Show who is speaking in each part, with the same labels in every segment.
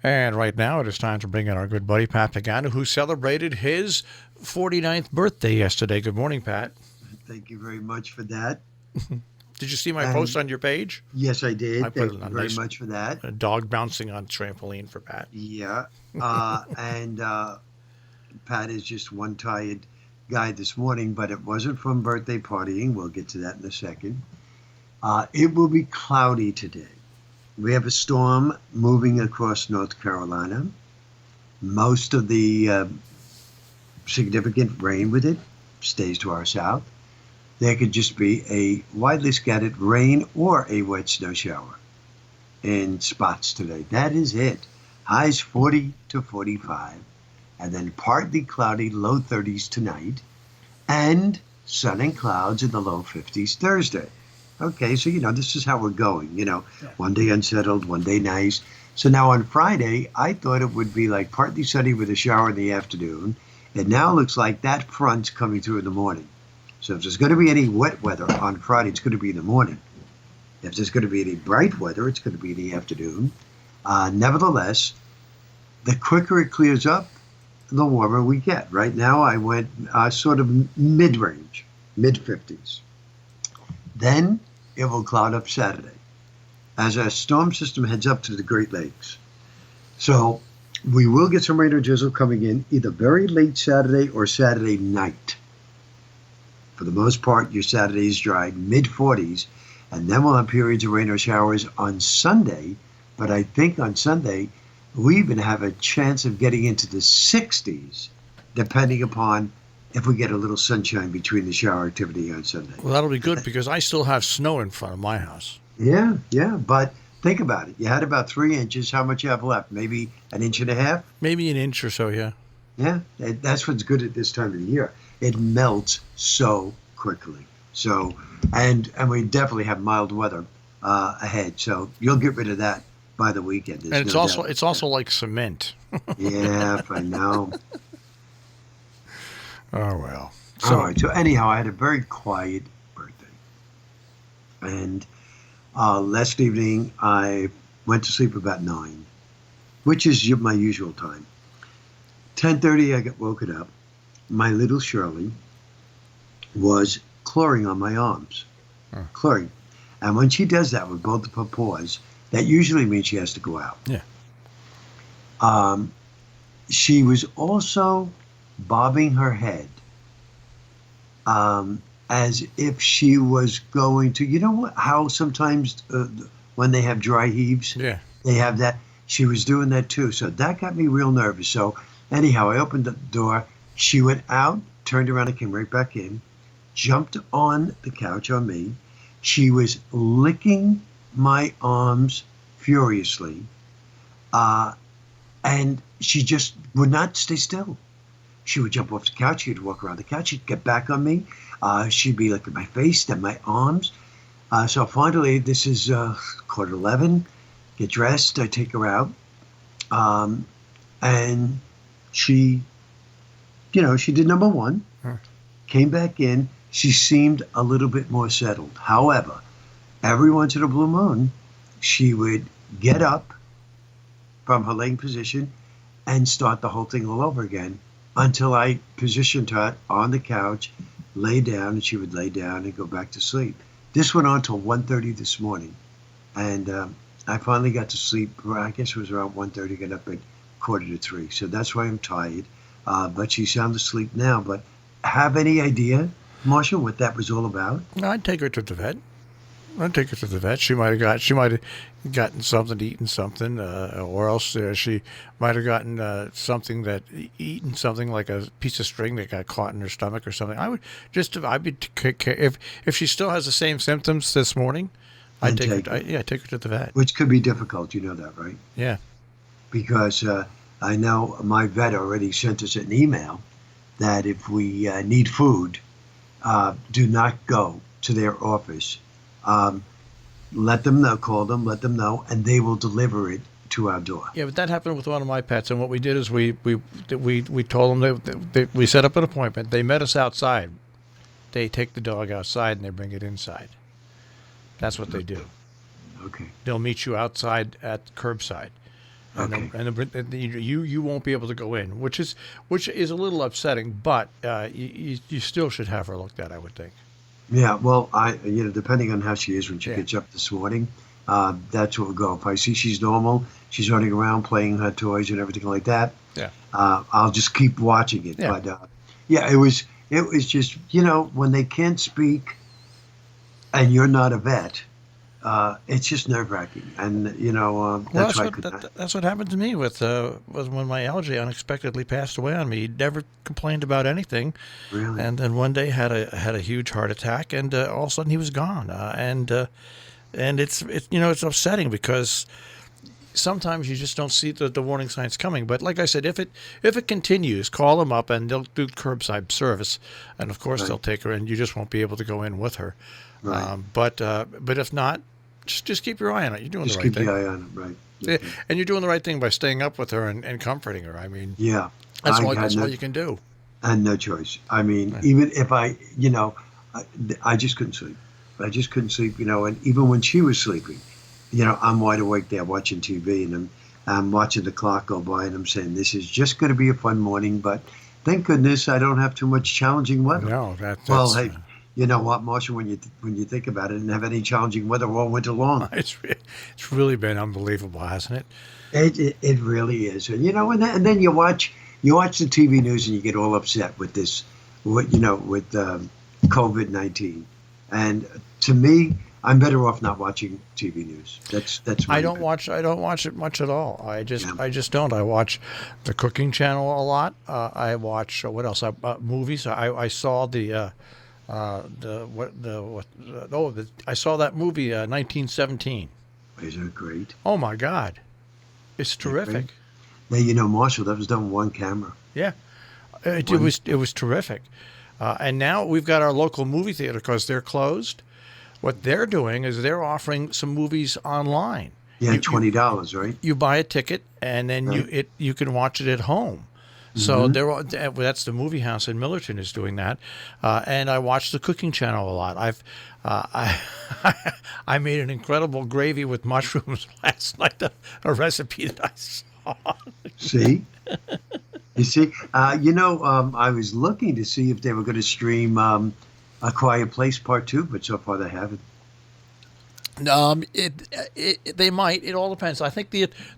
Speaker 1: And right now it is time to bring in our good buddy Pat Pagano, who celebrated his 49th birthday yesterday. Good morning, Pat.
Speaker 2: Thank you very much for that.
Speaker 1: Did you see my post
Speaker 2: And
Speaker 1: on your page?
Speaker 2: yes, I
Speaker 1: I
Speaker 2: did.
Speaker 1: put
Speaker 2: Thank
Speaker 1: a
Speaker 2: you very
Speaker 1: nice
Speaker 2: much for that.
Speaker 1: dog bouncing on trampoline for Pat.
Speaker 2: Yeah. And Pat is just one tired guy this morning, but it wasn't from birthday partying. We'll get to that in a second. It will be cloudy today. We have a storm moving across North Carolina. Most of the significant rain with it stays to our south. There could just be a widely scattered rain or a wet snow shower in spots today. That is it. Highs 40 to 45, and then partly cloudy, low 30s tonight, and sun and clouds in the low 50s Thursday. Okay, so, this is how we're going. One day unsettled, one day nice. So now on Friday, I thought it would be like partly sunny with a shower in the afternoon. It now looks like that front's coming through in the morning. So if there's going to be any wet weather on Friday, it's going to be in the morning. If there's going to be any bright weather, it's going to be in the afternoon. Nevertheless, the quicker it clears up, the warmer we get. Right now, I went sort of mid-range, mid-50s. Then it will cloud up Saturday as a storm system heads up to the Great Lakes. So we will get some rain or drizzle coming in either very late Saturday or Saturday night. For the most part, your Saturday is dry, mid-40s, and then we'll have periods of rain or showers on Sunday. But I think on Sunday, we even have a chance of getting into the 60s, depending upon if we get a little sunshine between the shower activity on Sunday.
Speaker 1: Well, that'll be good because I still have snow in front of my house.
Speaker 2: Yeah, but think about it. You had about 3 inches. How much you have left? Maybe an inch and a half?
Speaker 1: Maybe an inch or so, yeah.
Speaker 2: Yeah, that's what's good at this time of the year. It melts so quickly. So, and we definitely have mild weather ahead. So you'll get rid of that by the weekend.
Speaker 1: And it's also like cement.
Speaker 2: Yeah, I know.
Speaker 1: Oh well.
Speaker 2: All right. So anyhow, I had a very quiet birthday, and last evening I went to sleep about 9, which is my usual time. 10:30, I got woken up. My little Shirley was clawing on my arms, clawing. And when she does that with both of her paws, that usually means she has to go out.
Speaker 1: Yeah.
Speaker 2: She was also bobbing her head as if she was going to, how sometimes when they have dry heaves,
Speaker 1: yeah,
Speaker 2: they have that. She was doing that too. So that got me real nervous. So anyhow, I opened the door. She went out, turned around and came right back in, jumped on the couch on me. She was licking my arms furiously, and she just would not stay still. She would jump off the couch. She'd walk around the couch. She'd get back on me. She'd be licking my face, then my arms. So finally, this is 11:15. Get dressed. I take her out. And she, she did number one, came back in. She seemed a little bit more settled. However, every once in a blue moon, she would get up from her laying position and start the whole thing all over again until I positioned her on the couch, lay down, and she would lay down and go back to sleep. This went on till 1:30 this morning. And I finally got to sleep, I guess it was around 1:30, got up at 2:45. So that's why I'm tired. But she's sound asleep now. But have any idea, Marshall, what that was all about?
Speaker 1: I'd take her to the vet. She might have gotten something, eaten something, or else she might have gotten eaten something like a piece of string that got caught in her stomach or something. If she still has the same symptoms this morning, I'd take her to the vet.
Speaker 2: Which could be difficult, you know that, right?
Speaker 1: Yeah.
Speaker 2: Because I know my vet already sent us an email that if we need food, do not go to their office. Let them know, call them, let them know, and they will deliver it to our door.
Speaker 1: Yeah, but that happened with one of my pets, and what we did is we told them we set up an appointment. They met us outside. They take the dog outside and they bring it inside. That's what they do.
Speaker 2: Okay.
Speaker 1: They'll meet you outside at curbside,
Speaker 2: Okay.
Speaker 1: You won't be able to go in, which is a little upsetting. But you still should have her looked at, I would think.
Speaker 2: Yeah, well, depending on how she is when she
Speaker 1: Yeah,
Speaker 2: gets up this morning, that's what we'll go. If I see she's normal, she's running around playing her toys and everything like that,
Speaker 1: yeah,
Speaker 2: I'll just keep watching it.
Speaker 1: yeah.
Speaker 2: But yeah, it was just when they can't speak and you're not a vet, it's just nerve wracking, and
Speaker 1: Well,
Speaker 2: that's why I could not.
Speaker 1: that's what happened to me with when my algae unexpectedly passed away on me. He never complained about anything,
Speaker 2: Really.
Speaker 1: and then one day had a huge heart attack, and all of a sudden he was gone. And it's upsetting because sometimes you just don't see the warning signs coming. But like I said, if it continues, call them up and they'll do curbside service, and of course they'll
Speaker 2: Right.
Speaker 1: take her in. You just won't be able to go in with her.
Speaker 2: Right.
Speaker 1: But if not, just keep your eye on it. You're doing the
Speaker 2: Just
Speaker 1: right
Speaker 2: keep the
Speaker 1: thing.
Speaker 2: eye on it. Right.
Speaker 1: Yeah,
Speaker 2: Okay.
Speaker 1: and you're doing the right thing by staying up with her and comforting her. I mean,
Speaker 2: Yeah. I had
Speaker 1: that's all
Speaker 2: no
Speaker 1: you can do.
Speaker 2: I had no choice. I mean,
Speaker 1: Yeah.
Speaker 2: even if I, I just couldn't sleep. I just couldn't sleep. And even when she was sleeping, I'm wide awake there watching TV, and I'm watching the clock go by, and I'm saying this is just going to be a fun morning. But thank goodness I don't have too much challenging weather.
Speaker 1: No,
Speaker 2: Well,
Speaker 1: that's
Speaker 2: hey, you know what, Marshall? When you think about it, I didn't have any challenging weather all winter long.
Speaker 1: it's really been unbelievable, hasn't it?
Speaker 2: It really is, and then you watch the TV news and you get all upset with this, with COVID-19, and to me, I'm better off not watching TV news. That's my opinion.
Speaker 1: I don't watch it much at all.
Speaker 2: Yeah.
Speaker 1: I just don't. I watch the cooking channel a lot. I watch what else? Movies. I saw I saw that movie 1917.
Speaker 2: Isn't it great?
Speaker 1: Oh my God, it's
Speaker 2: Isn't it great?
Speaker 1: terrific.
Speaker 2: Now Marshall, that was done one camera.
Speaker 1: Yeah,
Speaker 2: One.
Speaker 1: it was terrific. And now we've got our local movie theater because they're closed. What they're doing is they're offering some movies online.
Speaker 2: Yeah, $20, right?
Speaker 1: You buy a ticket and then
Speaker 2: Right.
Speaker 1: you can watch it at home. So
Speaker 2: Hmm.
Speaker 1: that's the movie house in Millerton is doing that, and I watch the cooking channel a lot. I I made an incredible gravy with mushrooms last night, a recipe that I saw.
Speaker 2: See, you see, I was looking to see if they were going to stream A Quiet Place Part Two, but so far they haven't.
Speaker 1: They might. It all depends. I think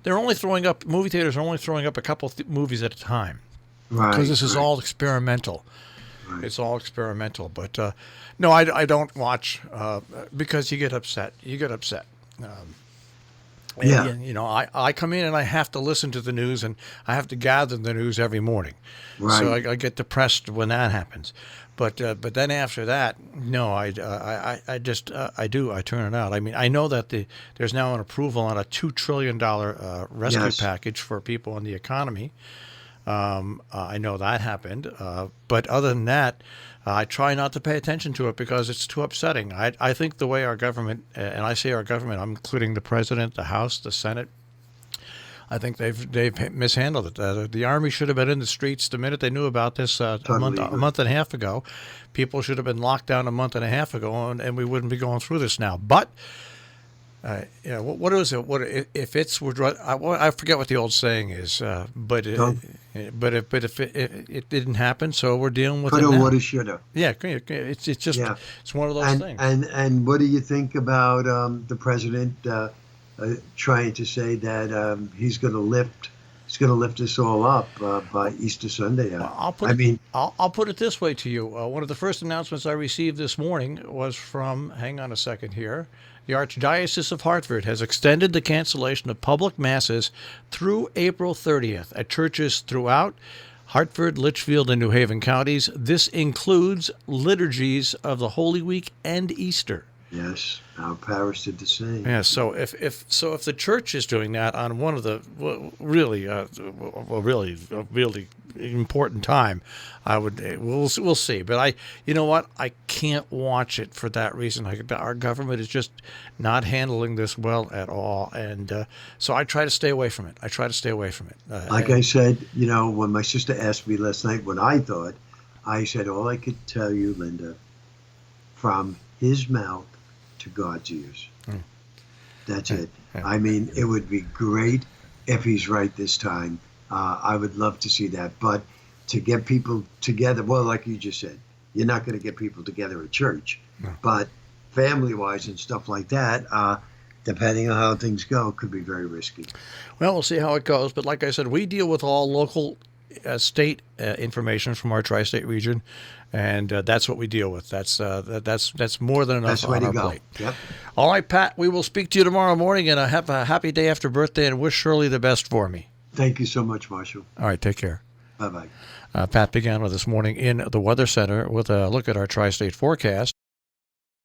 Speaker 1: they're only throwing up movie theaters are only throwing up a couple movies at a time because
Speaker 2: Right,
Speaker 1: this is
Speaker 2: right,
Speaker 1: all experimental.
Speaker 2: right.
Speaker 1: It's all experimental. But no, I don't watch because you get upset. You get upset.
Speaker 2: Yeah,
Speaker 1: I come in and I have to listen to the news and I have to gather the news every morning. So
Speaker 2: right.
Speaker 1: I get depressed when that happens. But then after that, no, I just I turn it out. I mean, I know that there's now an approval on a $2 trillion rescue
Speaker 2: Yes.
Speaker 1: package for people in the economy. I know that happened. But other than that, I try not to pay attention to it because it's too upsetting. I think the way our government, and I say our government, I'm including the president, the House, the Senate, I think they've mishandled it. The Army should have been in the streets the minute they knew about this
Speaker 2: Totally
Speaker 1: a
Speaker 2: agree.
Speaker 1: month and a half ago. People should have been locked down a month and a half ago, and we wouldn't be going through this now. But what is it? What if it's I forget what the old saying is,
Speaker 2: Don't
Speaker 1: but if it didn't happen, so we're dealing with it
Speaker 2: coulda,
Speaker 1: now.
Speaker 2: woulda, shoulda.
Speaker 1: Yeah, it's just
Speaker 2: Yeah,
Speaker 1: it's one of those
Speaker 2: and
Speaker 1: things.
Speaker 2: and and what do you think about the president trying to say that he's going to lift us all up by Easter Sunday?
Speaker 1: Well,
Speaker 2: I mean,
Speaker 1: I'll put it this way to you. One of the first announcements I received this morning was from, hang on a second here, the Archdiocese of Hartford has extended the cancellation of public masses through April 30th at churches throughout Hartford, Litchfield, and New Haven counties. This includes liturgies of the Holy Week and Easter.
Speaker 2: yes, our parish did the same.
Speaker 1: Yeah, so if the church is doing that on one of the really really important time, we'll see. But you know what, I can't watch it for that reason. Our government is just not handling this well at all, and so I try to stay away from it.
Speaker 2: Like I said, when my sister asked me last night what I thought, I said all I could tell you, Linda, from his mouth to God's ears. That's it.
Speaker 1: Yeah.
Speaker 2: I mean, it would be great if he's right this time. I would love to see that. But to get people together, well, like you just said, you're not going to get people together at church.
Speaker 1: No.
Speaker 2: But family-wise and stuff like that, depending on how things go, could be very risky.
Speaker 1: Well, we'll see how it goes. But like I said, we deal with all local, state information from our tri-state region, and that's what we deal with. That's more than enough
Speaker 2: That's the way
Speaker 1: on
Speaker 2: to
Speaker 1: our
Speaker 2: go.
Speaker 1: plate.
Speaker 2: Yep.
Speaker 1: All right, Pat. We will speak to you tomorrow morning, and have a happy day after birthday, and wish Shirley the best for me.
Speaker 2: Thank you so much, Marshall.
Speaker 1: All right, take care.
Speaker 2: Bye-bye.
Speaker 1: Pat Pagano this morning in the Weather Center with a look at our tri-state forecast.